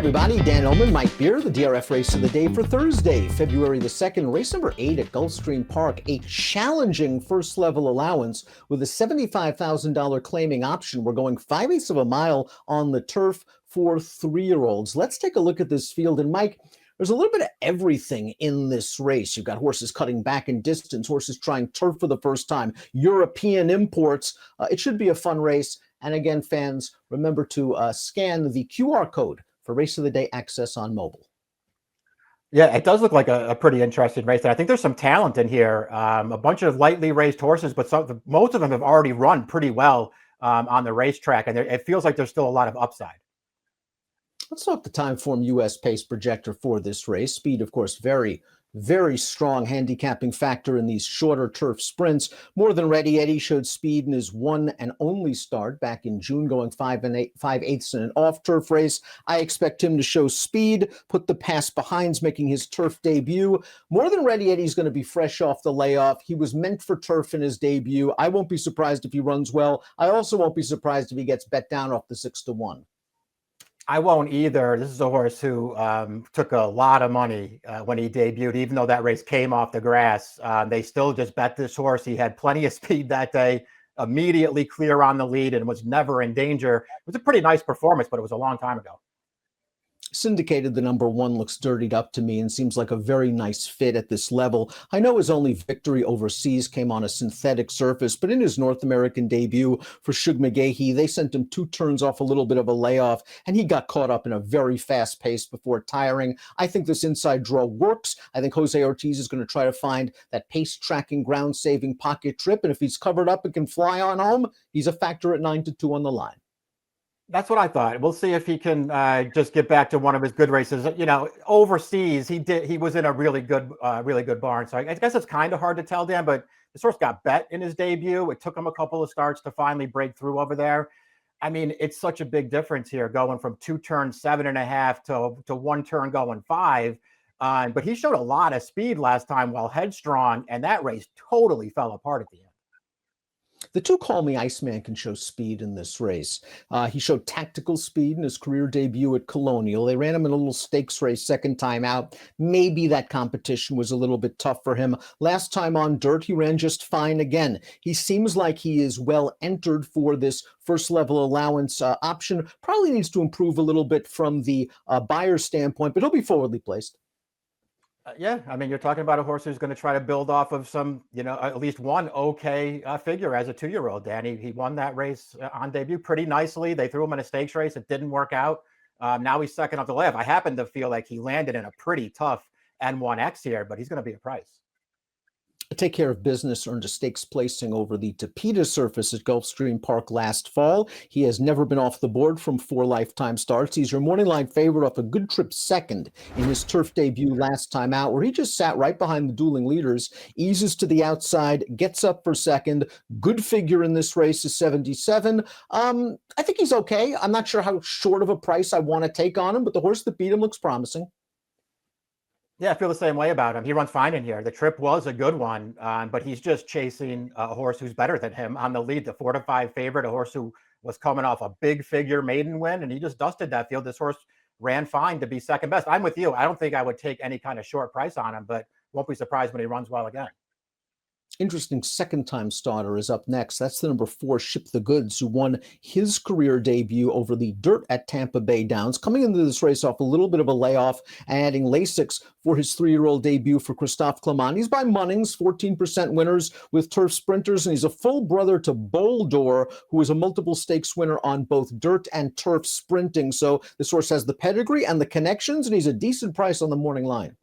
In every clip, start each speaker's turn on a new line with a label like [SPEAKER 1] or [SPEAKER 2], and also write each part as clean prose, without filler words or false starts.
[SPEAKER 1] everybody. Dan Illman, Mike Beer, the DRF race of the day for Thursday, February the 2nd, race number 8 at Gulfstream Park. A challenging first level allowance with a $75,000 claiming option. We're going 5/8 of a mile on the turf for 3-year-olds. Let's take a look at this field. And Mike, there's a little bit of everything in this race. You've got horses cutting back in distance, horses trying turf for the first time, European imports. It should be a fun race. And again, fans, remember to scan the QR code for Race of the Day access on mobile.
[SPEAKER 2] Yeah, it does look like a pretty interesting race. And I think there's some talent in here. A bunch of lightly raced horses, but most of them have already run pretty well on the racetrack. And it feels like there's still a lot of upside.
[SPEAKER 1] Let's talk the Timeform US pace projector for this race. Speed, of course, very strong handicapping factor in these shorter turf sprints. More Than Ready Eddie showed speed in his one and only start back in June, going 5/8 in an off-turf race. I expect him to show speed, put the pass behinds, making his turf debut. More Than Ready Eddie's going to be fresh off the layoff. He was meant for turf in his debut. I won't be surprised if he runs well. I also won't be surprised if he gets bet down off the 6-1.
[SPEAKER 2] I won't either. This is a horse who took a lot of money when he debuted, even though that race came off the grass. They still just bet this horse. He had plenty of speed that day, immediately clear on the lead, and was never in danger. It was a pretty nice performance, but it was a long time ago.
[SPEAKER 1] Syndicated, the number 1 looks dirtied up to me and seems like a very nice fit at this level. I know his only victory overseas came on a synthetic surface, but in his North American debut for Shug McGahee, they sent him 2 turns off a little bit of a layoff, and he got caught up in a very fast pace before tiring. I think this inside draw works. I think Jose Ortiz is going to try to find that pace-tracking, ground-saving pocket trip, and if he's covered up and can fly on home, he's a factor at 9-2 on the line.
[SPEAKER 2] That's what I thought. We'll see if he can just get back to one of his good races. You know, overseas, he was in a really good barn. So I guess it's kind of hard to tell, Dan, but this horse got bet in his debut. It took him a couple of starts to finally break through over there. I mean, it's such a big difference here, going from 2 turns 7.5 to 1 turn going 5. But he showed a lot of speed last time while headstrong, and that race totally fell apart at the end.
[SPEAKER 1] The 2 Call Me Iceman can show speed in this race. He showed tactical speed in his career debut at Colonial. They ran him in a little stakes race second time out. Maybe that competition was a little bit tough for him. Last time on dirt, he ran just fine again. He seems like he is well entered for this first level allowance option. Probably needs to improve a little bit from the buyer standpoint, but he'll be forwardly placed.
[SPEAKER 2] Yeah, I mean, you're talking about a horse who's going to try to build off of some, at least one okay figure as a 2-year-old. Danny, he won that race on debut pretty nicely. They threw him in a stakes race. It didn't work out. Now he's second off the layoff. I happen to feel like he landed in a pretty tough N1X here, but he's going to be a price.
[SPEAKER 1] Take Care of Business earned a stakes placing over the Tapeta surface at Gulfstream Park last fall. He has never been off the board from 4 lifetime starts. He's your morning line favorite off a good trip second in his turf debut last time out, where he just sat right behind the dueling leaders, eases to the outside, gets up for second. Good figure in this race is 77. I think he's okay. I'm not sure how short of a price I want to take on him, but the horse that beat him looks promising.
[SPEAKER 2] Yeah, I feel the same way about him. He runs fine in here. The trip was a good one, but he's just chasing a horse who's better than him on the lead, the 4-5 favorite, a horse who was coming off a big figure maiden win, and he just dusted that field. This horse ran fine to be second best. I'm with you. I don't think I would take any kind of short price on him, but won't be surprised when he runs well again.
[SPEAKER 1] Interesting second-time starter is up next. That's the number 4, Ship the Goods, who won his career debut over the dirt at Tampa Bay Downs. Coming into this race off a little bit of a layoff, adding Lasix for his 3-year-old debut for Christophe Clement. He's by Munnings, 14% winners with turf sprinters, and he's a full brother to Boldor, who is a multiple stakes winner on both dirt and turf sprinting. So this horse has the pedigree and the connections, and he's a decent price on the morning line.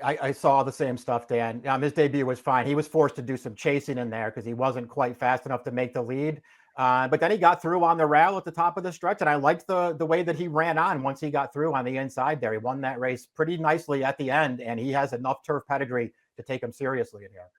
[SPEAKER 2] I saw the same stuff, Dan. His debut was fine. He was forced to do some chasing in there because he wasn't quite fast enough to make the lead. But then he got through on the rail at the top of the stretch, and I liked the way that he ran on once he got through on the inside there. He won that race pretty nicely at the end, and he has enough turf pedigree to take him seriously in here.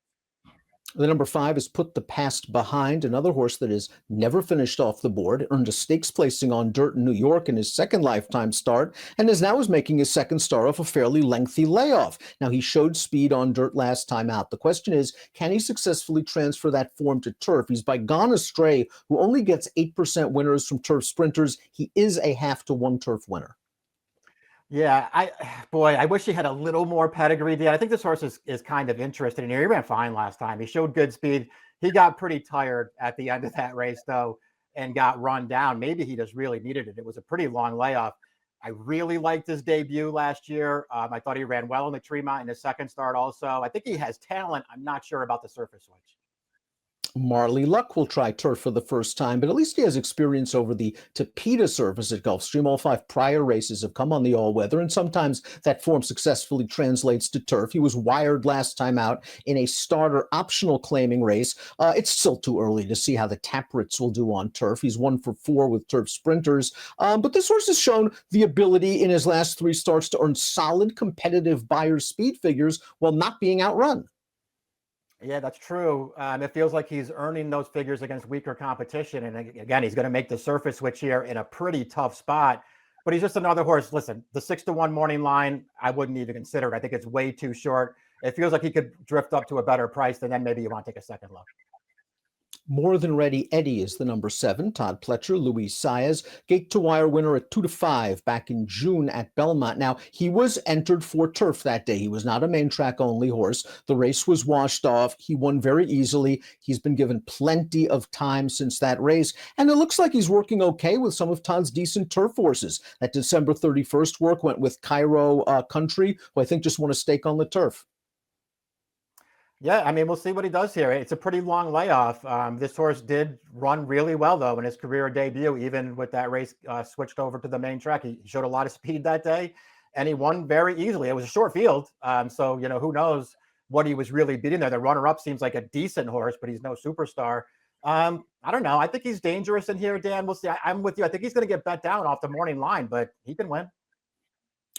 [SPEAKER 1] The number 5 is Put the Past Behind, another horse that has never finished off the board, earned a stakes placing on dirt in New York in his second lifetime start, and is now making his second start off a fairly lengthy layoff. Now, he showed speed on dirt last time out. The question is, can he successfully transfer that form to turf? He's by Gone Astray, who only gets 8% winners from turf sprinters. He is a half to one turf winner.
[SPEAKER 2] Yeah, boy, I wish he had a little more pedigree, Dan. I think this horse is kind of interested in here. He ran fine last time. He showed good speed. He got pretty tired at the end of that race, though, and got run down. Maybe he just really needed it. It was a pretty long layoff. I really liked his debut last year. I thought he ran well in the Tremont in his second start also. I think he has talent. I'm not sure about the surface switch.
[SPEAKER 1] Marley Luck will try turf for the first time, but at least he has experience over the Tapeta surface at Gulfstream. All 5 prior races have come on the all-weather, and sometimes that form successfully translates to turf. He was wired last time out in a starter optional claiming race. It's still too early to see how the Taprits will do on turf. He's 1 for 4 with turf sprinters, but this horse has shown the ability in his last 3 starts to earn solid competitive Beyer speed figures while not being outrun.
[SPEAKER 2] Yeah, that's true. It feels like he's earning those figures against weaker competition. And again, he's going to make the surface switch here in a pretty tough spot. But he's just another horse. Listen, the 6-1 morning line, I wouldn't even consider it. I think it's way too short. It feels like he could drift up to a better price, and then maybe you want to take a second look.
[SPEAKER 1] More Than Ready Eddie is the number 7. Todd Pletcher, Luis Saez, gate to wire winner at 2-5 back in June at Belmont. Now, he was entered for turf that day. He was not a main track only horse. The race was washed off. He won very easily. He's been given plenty of time since that race, and it looks like he's working okay with some of Todd's decent turf horses. That December 31st work went with Cairo Country, who I think just won a stake on the turf.
[SPEAKER 2] Yeah, I mean, we'll see what he does here. It's a pretty long layoff. This horse did run really well, though, in his career debut, even with that race switched over to the main track. He showed a lot of speed that day, and he won very easily. It was a short field, so, who knows what he was really beating there. The runner-up seems like a decent horse, but he's no superstar. I don't know. I think he's dangerous in here, Dan. We'll see. I'm with you. I think he's going to get bet down off the morning line, but he can win.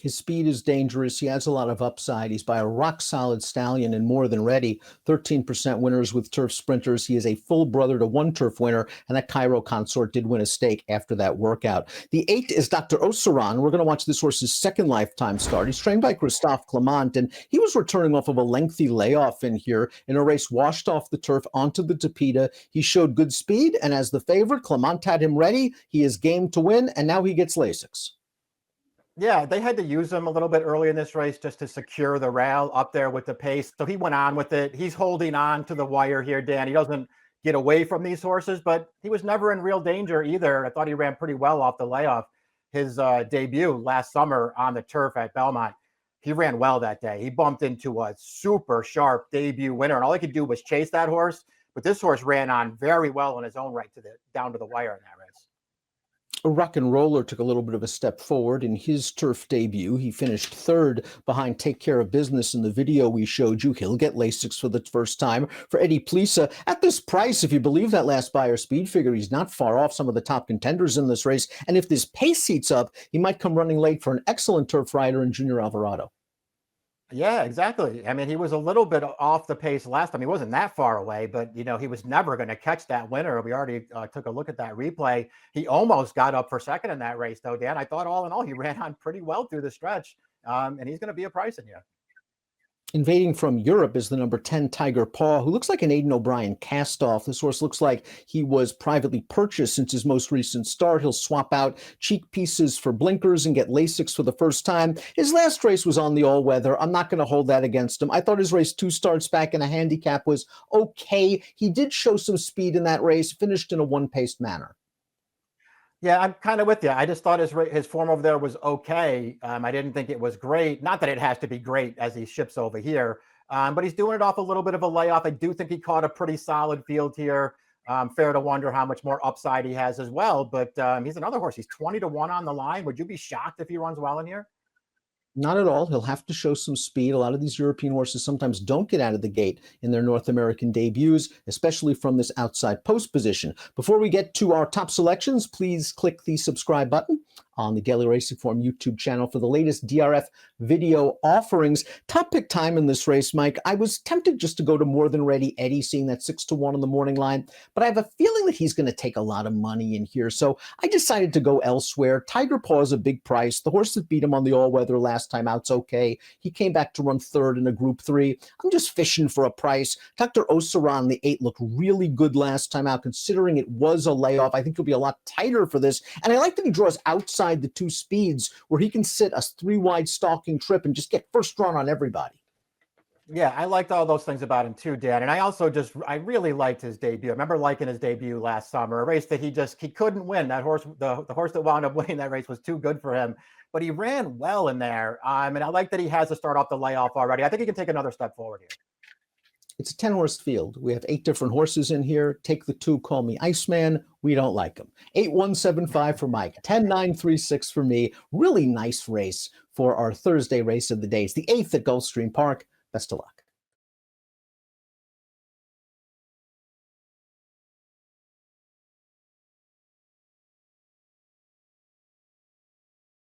[SPEAKER 1] His speed is dangerous. He has a lot of upside. He's by a rock-solid stallion and More Than Ready. 13% winners with turf sprinters. He is a full brother to one turf winner, and that Cairo consort did win a stake after that workout. The 8 is Dr. Oseran. We're going to watch this horse's second lifetime start. He's trained by Christophe Clement, and he was returning off of a lengthy layoff in here in a race washed off the turf onto the Tapeta. He showed good speed, and as the favorite, Clement had him ready. He is game to win, and now he gets Lasix.
[SPEAKER 2] Yeah, they had to use him a little bit early in this race just to secure the rail up there with the pace. So he went on with it. He's holding on to the wire here, Dan. He doesn't get away from these horses, but he was never in real danger either. I thought he ran pretty well off the layoff. His debut last summer on the turf at Belmont, he ran well that day. He bumped into a super sharp debut winner, and all he could do was chase that horse. But this horse ran on very well in his own right down to the wire in that race.
[SPEAKER 1] Rock and Roller took a little bit of a step forward in his turf debut. He finished 3rd behind Take Care of Business in the video we showed you. He'll get Lasix for the first time. For Eddie Plisa, at this price, if you believe that last Beyer speed figure, he's not far off some of the top contenders in this race. And if this pace heats up, he might come running late for an excellent turf rider in Junior Alvarado.
[SPEAKER 2] Yeah, exactly. I mean, he was a little bit off the pace last time. He wasn't that far away, but he was never going to catch that winner. We already took a look at that replay. He almost got up for second in that race, though, Dan. I thought all in all, he ran on pretty well through the stretch, and he's going to be a price in you.
[SPEAKER 1] Invading from Europe is the number 10 Tiger Paw, who looks like an Aidan O'Brien cast-off. This horse looks like he was privately purchased since his most recent start. He'll swap out cheek pieces for blinkers and get Lasix for the first time. His last race was on the all-weather. I'm not going to hold that against him. I thought his race 2 starts back in a handicap was okay. He did show some speed in that race, finished in a one-paced manner.
[SPEAKER 2] Yeah, I'm kind of with you. I just thought his form over there was okay. I didn't think it was great. Not that it has to be great as he ships over here, but he's doing it off a little bit of a layoff. I do think he caught a pretty solid field here. Fair to wonder how much more upside he has as well. But he's another horse. He's 20-1 on the line. Would you be shocked if he runs well in here?
[SPEAKER 1] Not at all. He'll have to show some speed. A lot of these European horses sometimes don't get out of the gate in their North American debuts, especially from this outside post position. Before we get to our top selections, please click the subscribe button on the Daily Racing Form YouTube channel for the latest DRF video offerings. Top pick time in this race, Mike. I was tempted just to go to More Than Ready Eddie, seeing that 6-1 on the morning line, but I have a feeling that he's going to take a lot of money in here. So I decided to go elsewhere. Tiger Paw is a big price. The horse that beat him on the all-weather last time out's okay. He came back to run third in a Group 3. I'm just fishing for a price. Dr. Osaran, the 8, looked really good last time out, considering it was a layoff. I think he'll be a lot tighter for this. And I like that he draws outside the 2 speeds, where he can sit a 3-wide stalking trip and just get first run on everybody.
[SPEAKER 2] Yeah, I liked all those things about him too, Dan. And I really liked his debut. I remember liking his debut last summer, a race that he couldn't win. That horse, the horse that wound up winning that race was too good for him, but he ran well in there. And I like that he has to start off the layoff already. I think he can take another step forward here.
[SPEAKER 1] It's a 10-horse field. We have 8 different horses in here. Take the 2, call me Iceman. We don't like them. 8175 for Mike, 10936 for me. Really nice race for our Thursday race of the day. It's the 8th at Gulfstream Park. Best of luck.